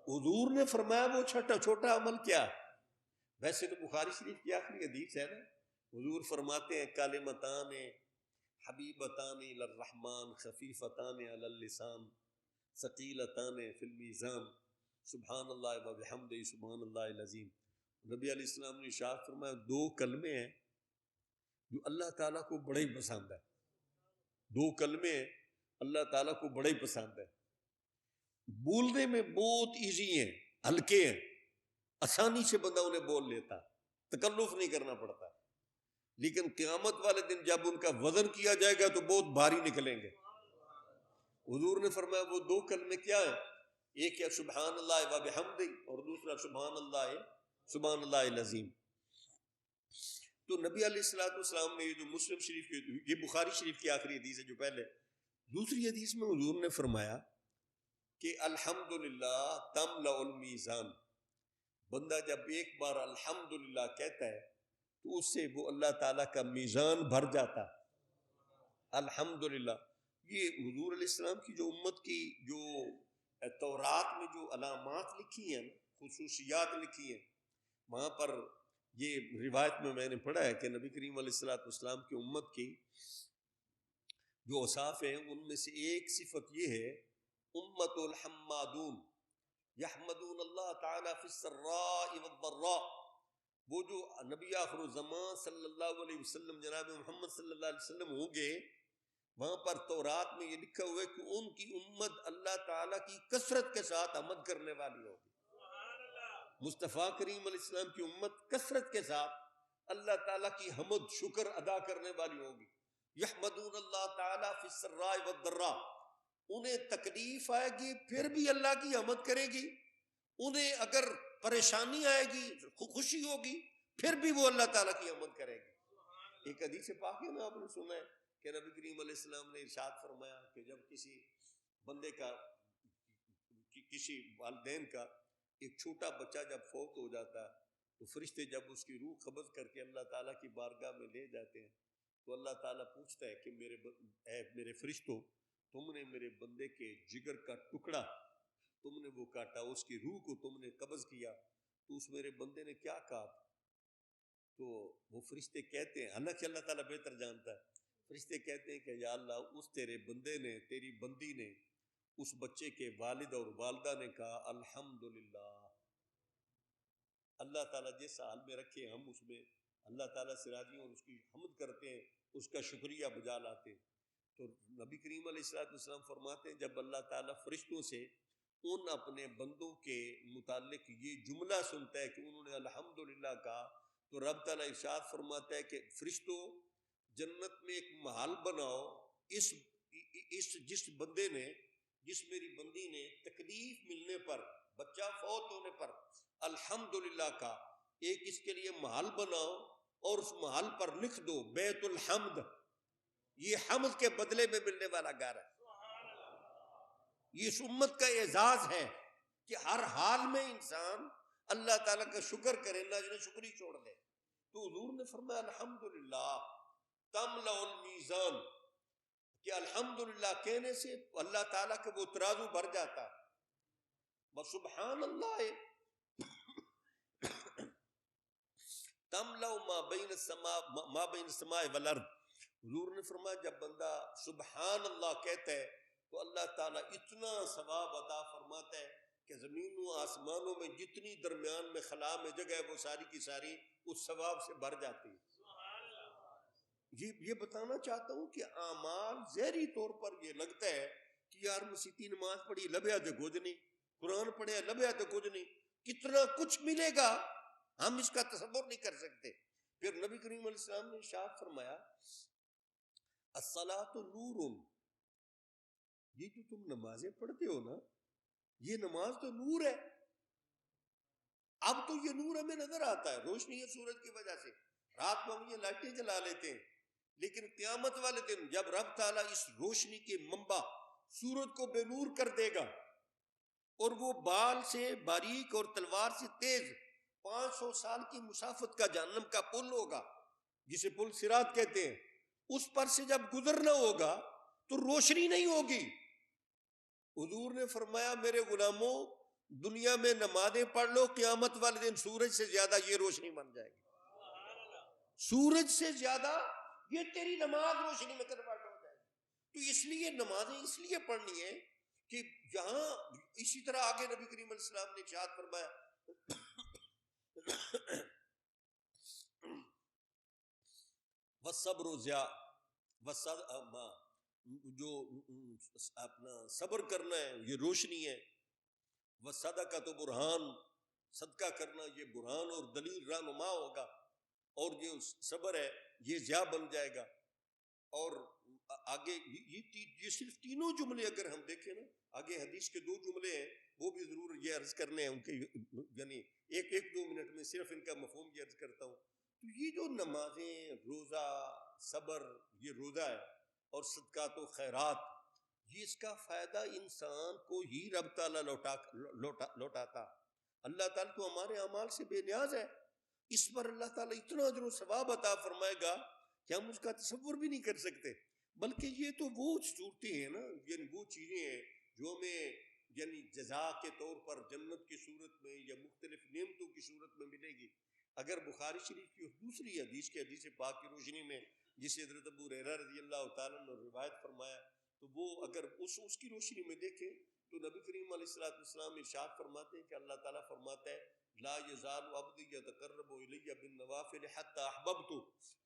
حضور نے فرمایا وہ چھوٹا عمل کیا؟ ویسے تو بخاری شریف کی آخری حدیث ہے نا، حضور فرماتے ہیں کلمتان حبیبتان الی الرحمن خفیفتان علی اللسان ثقیلتان فی المیزان سبحان اللہ و بحمدہ سبحان اللہ العظیم. نبی علیہ السلام نے ارشاد فرمایا دو کلمے ہیں جو اللہ تعالیٰ کو بڑے ہی پسند ہے. دو کلمے ہیں اللہ تعالیٰ کو بڑے ہی پسند ہے. بولنے میں بہت ایزی ہیں، ہلکے ہیں، آسانی سے بندہ انہیں بول لیتا، تکلف نہیں کرنا پڑتا. لیکن قیامت والے دن جب ان کا وزن کیا جائے گا تو بہت بھاری نکلیں گے. حضور نے فرمایا وہ دو کلمے کیا ہیں؟ ایک ہے سبحان اللہ و بحمدہ اور دوسرا سبحان اللہ العظیم. تو نبی علیہ السلام نے یہ جو مسلم شریف کی، یہ بخاری شریف کی آخری حدیث ہے جو پہلے، دوسری حدیث میں حضور نے فرمایا کہ الحمدللہ تملأ المیزان. بندہ جب ایک بار الحمدللہ کہتا ہے تو اس سے وہ اللہ تعالیٰ کا میزان بھر جاتا. الحمدللہ. یہ حضور علیہ السلام کی جو امت کی جو تورات میں جو علامات لکھی ہیں، خصوصیات لکھی ہیں، وہاں پر یہ روایت میں نے پڑھا ہے کہ نبی کریم علیہ السلام کی امت کی جو اوصاف ہیں ان میں سے ایک صفت یہ ہے امت الحمادون یحمدون اللہ تعالی فی السراء والضراء. وہ جو نبی آخر الزمان صلی اللہ علیہ وسلم جناب محمد صلی اللہ علیہ وسلم ہوں گے، وہاں پر تورات میں یہ لکھا ہوا ہے کہ ان کی امت اللہ تعالیٰ کی کثرت کے ساتھ حمد کرنے والی ہوگی. مصطفیٰ کریم علیہ السلام کی امت کثرت کے ساتھ اللہ تعالیٰ کی حمد شکر ادا کرنے والی ہوگی. یحمدون اللہ تعالیٰ فی السراء والضراء. انہیں تکلیف آئے گی پھر بھی اللہ کی حمد کرے گی، انہیں اگر پریشانی آئے گی خوشی ہوگی پھر بھی وہ اللہ تعالیٰ کی حمد کرے گی۔ ایک حدیث پاک ہے نا، آپ نے سنا ہے کہ نبی کریم علیہ السلام نے ارشاد فرمایا کہ جب کسی بندے کا، کسی والدین کا ایک چھوٹا بچہ جب فوت ہو جاتا ہے تو فرشتے جب اس کی روح قبض کر کے اللہ تعالیٰ کی بارگاہ میں لے جاتے ہیں تو اللہ تعالیٰ پوچھتا ہے کہ میرے فرشتوں، تم نے میرے بندے کے جگر کا ٹکڑا تم نے وہ کاٹا، اس کی روح کو تم نے قبض کیا، تو اس میرے بندے نے کیا کہا؟ تو وہ فرشتے کہتے ہیں، حالانکہ اللہ تعالیٰ بہتر جانتا ہے، فرشتے کہتے ہیں کہ یا اللہ، اس تیرے بندے نے، تیری بندی نے، اس بچے کے والد اور والدہ نے کہا الحمدللہ۔ اللہ تعالیٰ جس حال میں رکھے ہم اس میں اللہ تعالیٰ سے راضی اور اس کی حمد کرتے ہیں، اس کا شکریہ بجا لاتے ہیں۔ تو نبی کریم علیہ السلام فرماتے ہیں جب اللہ تعالیٰ فرشتوں سے ان اپنے بندوں کے متعلق یہ جملہ سنتا ہے کہ انہوں نے الحمدللہ کہا، تو رب تعالیٰ ارشاد فرماتا ہے کہ فرشتوں، جنت میں ایک محل بناؤ، جس بندے نے، جس میری بندی نے تکلیف ملنے پر، بچہ فوت ہونے پر الحمدللہ کا، ایک اس کے لیے محل بناؤ اور اس محل پر لکھ دو بیت الحمد، یہ حمد کے بدلے میں ملنے والا گھر ہے۔ یہ اس امت کا اعزاز ہے کہ ہر حال میں انسان اللہ تعالیٰ کا شکر کرے، نہ جنہیں شکری چھوڑ دے۔ تو حضور نے فرمایا الحمدللہ تملأ المیزان، کہ الحمدللہ کہنے سے اللہ تعالیٰ کا وہ ترازو بھر جاتا ہے۔ وسبحان اللہ تملأ ما بین السماء والارض، حضور نے فرمایا جب بندہ سبحان اللہ کہتا ہے تو اللہ تعالیٰ اتنا ثواب عطا فرماتا ہے کہ زمین و آسمانوں میں جتنی درمیان میں خلا میں جگہ ہے وہ ساری کی ساری اس ثواب سے بھر جاتی ہے۔ یہ بتانا چاہتا ہوں کہ اعمال ظاہری طور پر یہ لگتا ہے کہ یار مسیحی نماز پڑھی لبیا تو کچھ نہیں، قرآن پڑھے لبیا تو کچھ نہیں، کتنا کچھ ملے گا ہم اس کا تصور نہیں کر سکتے۔ پھر نبی کریم علیہ السلام نے ارشاد فرمایا الصلاۃ نور، یہ جو تم نمازیں پڑھتے ہو نا، یہ نماز تو نور ہے۔ اب تو یہ نور ہمیں نظر آتا ہے، روشنی ہے سورج کی وجہ سے، رات کو ہم یہ لائٹیں جلا لیتے ہیں، لیکن قیامت والے دن جب رب تعالیٰ اس روشنی کے منبع سورج کو بے نور کر دے گا اور وہ بال سے باریک اور تلوار سے تیز 500 سال کی مسافت کا جہنم کا پل ہوگا جسے پل صراط کہتے ہیں، اس پر سے جب گزرنا ہوگا تو روشنی نہیں ہوگی۔ حضور نے فرمایا میرے غلاموں، دنیا میں نمازیں پڑھ لو، قیامت والے دن سورج سے زیادہ یہ روشنی بن جائے گی، سورج سے زیادہ یہ تیری نماز روشنی میں کنورٹ ہو جائے گی۔ تو اس لیے نمازیں اس لیے پڑھنی ہے کہ یہاں اسی طرح آگے نبی کریم علیہ السلام نے ارشاد فرمایا وَالصَّبْرُ ضِيَاءٌ، جو اپنا صبر کرنا ہے یہ روشنی ہے، وَالصَّدَقَةُ برہان، صدقہ کرنا یہ برہان اور دلیل رہنما ہوگا، اور جو صبر ہے یہ ضیاء بن جائے گا۔ اور آگے یہ صرف تینوں جملے اگر ہم دیکھیں نا، آگے حدیث کے 2 جملے ہیں وہ بھی ضرور یہ عرض کرنے ہیں، ان کے یعنی ایک 2 منٹ میں صرف ان کا مفہوم یہ عرض کرتا ہوں۔ تو یہ جو نمازیں، روزہ، صبر، یہ روزہ ہے اور صدقات و خیرات، یہ اس کا فائدہ انسان کو ہی رب تعالیٰ لوٹاتا۔ اللہ تعالیٰ تو ہمارے اعمال سے بے نیاز ہے، اس پر اللہ تعالیٰ اتنا اجر و ثواب عطا فرمائے گا کہ ہم اس کا تصور بھی نہیں کر سکتے۔ بلکہ یہ تو وہ صورتیں ہیں نا، یعنی وہ چیزیں ہیں جو ہمیں یعنی جزا کے طور پر جنت کی صورت میں یا مختلف نعمتوں کی صورت میں ملے گی۔ اگر بخاری شریف کی دوسری حدیث کے حدیث پاک کی روشنی میں جسے حضرت ابو ہریرہ رضی اللہ تعالیٰ نے روایت فرمایا، تو وہ اگر اس کی روشنی میں دیکھیں تو نبی کریم علیہ السلام ارشاد فرماتے ہیں کہ اللہ تعالیٰ فرماتا ہے لا یزال عبدی یتقرب الی بالنوافل حتی احببتہ،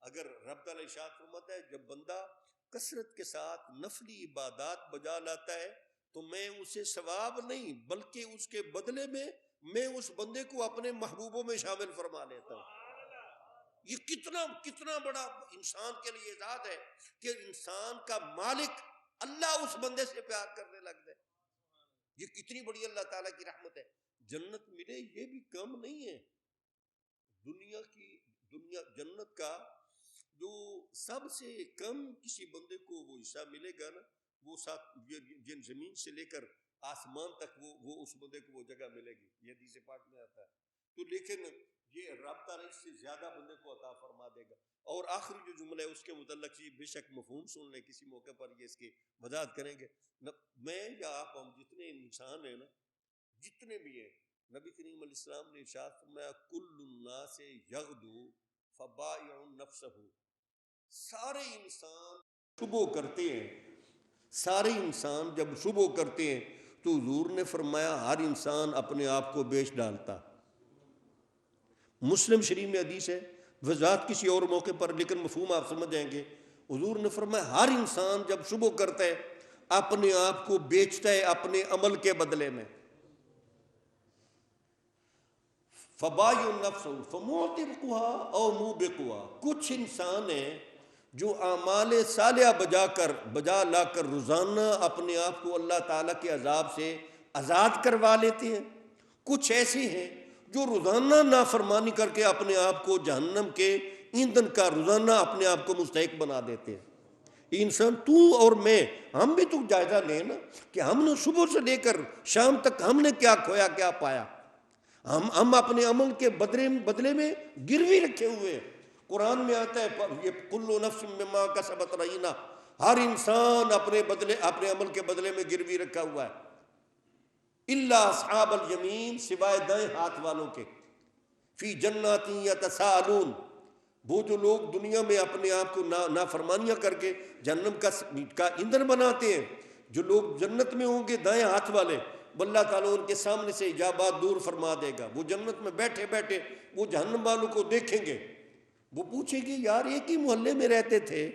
اگر رب تعالیٰ ارشاد فرماتا ہے جب بندہ کثرت کے ساتھ نفلی عبادات بجا لاتا ہے تو میں اسے ثواب نہیں بلکہ اس کے بدلے میں اس بندے کو اپنے محبوبوں میں شامل فرما لیتا ہوں۔ یہ کتنا بڑا انسان کے لیے اعزاز ہے کہ انسان کا مالک اللہ اس بندے سے پیار کرنے لگ جائے. یہ کتنی بڑی اللہ تعالیٰ کی رحمت ہے. جنت ملے یہ بھی کم نہیں ہے. دنیا جنت کا جو سب سے کم کسی بندے کو وہ حصہ ملے گا نا، وہ جن زمین سے لے کر آسمان تک وہ اس بندے کو وہ جگہ ملے گی. یہ حدیث پاک میں آتا ہے. تو لیکن یہ رب تعالیٰ اس سے زیادہ بندے کو عطا فرما دے گا. اور آخری جو جملہ ہے اس کے متعلق یہ بے شک مفہوم سن لیں، کسی موقع پر یہ اس کی وضاحت کریں گے. میں یا آپ ہم جتنے انسان ہیں نا، جتنے بھی ہیں، نبی کریم علیہ السلام نے ارشاد فرمایا کل الناس یغدو فبائع نفسہ. سارے انسان صبح کرتے ہیں، سارے انسان جب صبح کرتے ہیں تو حضور نے فرمایا ہر انسان اپنے آپ کو بیچ ڈالتا. مسلم شریف میں حدیث ہے، وضاحت کسی اور موقع پر، لیکن مفہوم آپ سمجھ جائیں گے. حضور نے فرمایا ہر انسان جب صبح کرتا ہے اپنے آپ کو بیچتا ہے اپنے عمل کے بدلے میں. فبائع النفس فموتقها او موبقها. کچھ انسان ہیں جو اعمال صالحہ بجا لا کر روزانہ اپنے آپ کو اللہ تعالیٰ کے عذاب سے آزاد کروا لیتے ہیں. کچھ ایسے ہیں جو روزانہ نافرمانی کر کے اپنے آپ کو جہنم کے ایندھن کا روزانہ اپنے آپ کو مستحق بنا دیتے ہیں. انسان تو اور میں، ہم بھی تو جائزہ لیں نا کہ ہم نے صبح سے لے کر شام تک ہم نے کیا کھویا کیا پایا. ہم اپنے عمل کے بدلے میں گروی رکھے ہوئے ہیں. قرآن میں آتا ہے یہ کل نفس بما کسبت رہینہ، ہر انسان اپنے عمل کے بدلے میں گروی رکھا ہوا ہے. الا اصحاب الیمین، سوائے دائیں ہاتھ والوں کے. فی جنات یتساءلون، وہ جو لوگ دنیا میں اپنے آپ کو نافرمانیاں کر کے جہنم کا ایندھن بناتے ہیں، جو لوگ جنت میں ہوں گے دائیں ہاتھ والے، اللہ تعالیٰ ان کے سامنے سے حجابات دور فرما دے گا. وہ جنت میں بیٹھے بیٹھے وہ جہنم والوں کو دیکھیں گے. وہ پوچھیں گے یار ایک ہی محلے میں رہتے تھے.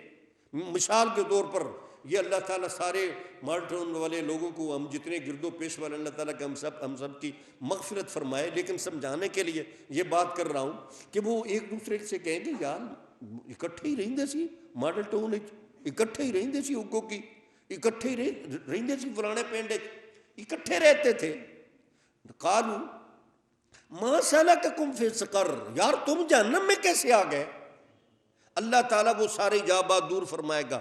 مثال کے طور پر یہ اللہ تعالیٰ سارے مارٹون والے لوگوں کو، ہم جتنے گرد و پیش والے، اللہ تعالیٰ کہ ہم سب کی مغفرت فرمائے. لیکن سمجھانے کے لیے یہ بات کر رہا ہوں کہ وہ ایک دوسرے سے کہیں گے یار اکٹھے ہی رہندے سی ماڈل ٹاؤن، اکٹھے ہی رہندے سی اگو کی، اکٹھے ہی رہندے سی فلانے پنڈ، اکٹھے رہتے تھے. قالوا ما سلککم فی سقر، یار تم جہنم میں کیسے آ گئے؟ اللہ تعالیٰ وہ سارے حجابات دور فرمائے گا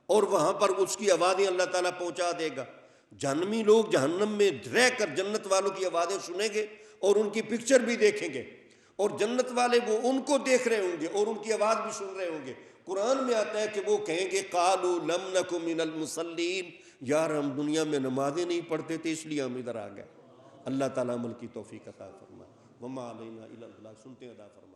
اور وہاں پر اس کی آوازیں اللہ تعالیٰ پہنچا دے گا. جہنمی لوگ جہنم میں رہ کر جنت والوں کی آوازیں سنیں گے اور ان کی پکچر بھی دیکھیں گے، اور جنت والے وہ ان کو دیکھ رہے ہوں گے اور ان کی آواز بھی سن رہے ہوں گے. قرآن میں آتا ہے کہ وہ کہیں گے قالوا لم نک من المصلین، یار ہم دنیا میں نمازیں نہیں پڑھتے تھے اس لیے ہم ادھر آ گئے. اللہ تعالیٰ عمل کی توفیق عطا فرمائے. وما علینا الا البلاغ. سنتے ہیں ادا فرمانا.